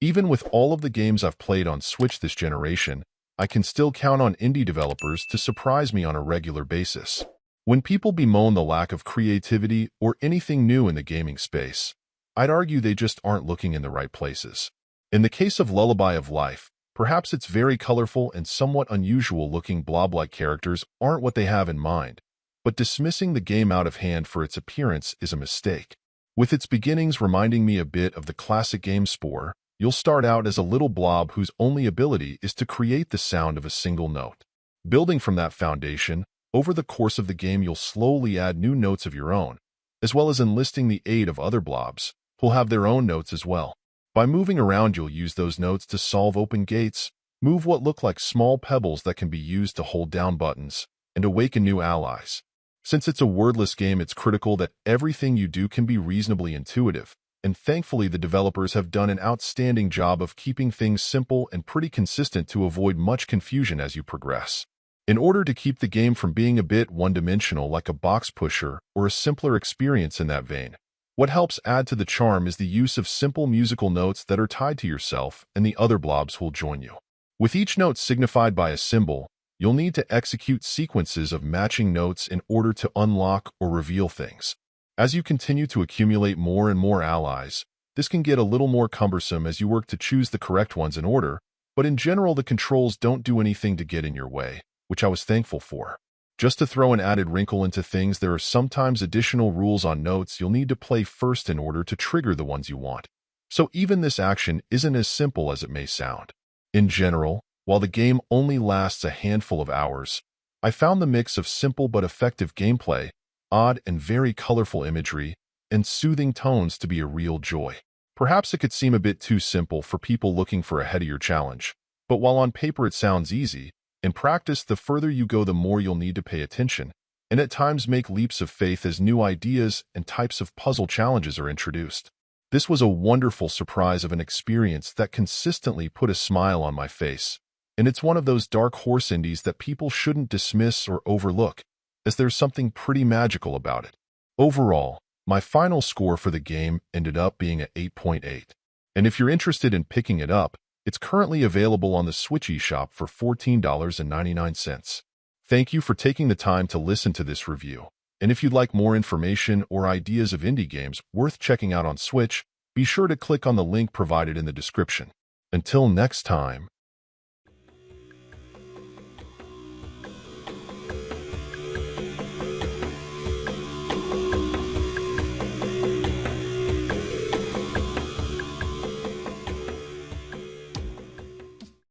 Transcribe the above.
Even with all of the games I've played on Switch this generation, I can still count on indie developers to surprise me on a regular basis. When people bemoan the lack of creativity or anything new in the gaming space, I'd argue they just aren't looking in the right places. In the case of Lullaby of Life, perhaps its very colorful and somewhat unusual-looking blob-like characters aren't what they have in mind, but dismissing the game out of hand for its appearance is a mistake. With its beginnings reminding me a bit of the classic game Spore, you'll start out as a little blob whose only ability is to create the sound of a single note. Building from that foundation, over the course of the game you'll slowly add new notes of your own, as well as enlisting the aid of other blobs, who'll have their own notes as well. By moving around you'll use those notes to solve open gates, move what look like small pebbles that can be used to hold down buttons, and awaken new allies. Since it's a wordless game, it's critical that everything you do can be reasonably intuitive, and thankfully the developers have done an outstanding job of keeping things simple and pretty consistent to avoid much confusion as you progress. In order to keep the game from being a bit one-dimensional like a box pusher or a simpler experience in that vein, what helps add to the charm is the use of simple musical notes that are tied to yourself and the other blobs who'll join you. With each note signified by a symbol, you'll need to execute sequences of matching notes in order to unlock or reveal things. As you continue to accumulate more and more allies, this can get a little more cumbersome as you work to choose the correct ones in order, but in general the controls don't do anything to get in your way, which I was thankful for. Just to throw an added wrinkle into things, there are sometimes additional rules on notes you'll need to play first in order to trigger the ones you want. So even this action isn't as simple as it may sound. In general, while the game only lasts a handful of hours, I found the mix of simple but effective gameplay, odd and very colorful imagery, and soothing tones to be a real joy. Perhaps it could seem a bit too simple for people looking for a headier challenge, but while on paper it sounds easy, in practice the further you go the more you'll need to pay attention, and at times make leaps of faith as new ideas and types of puzzle challenges are introduced. This was a wonderful surprise of an experience that consistently put a smile on my face, and it's one of those dark horse indies that people shouldn't dismiss or overlook, as there's something pretty magical about it. Overall, my final score for the game ended up being an 8.8. And if you're interested in picking it up, it's currently available on the Switch eShop for $14.99. Thank you for taking the time to listen to this review. And if you'd like more information or ideas of indie games worth checking out on Switch, be sure to click on the link provided in the description. Until next time.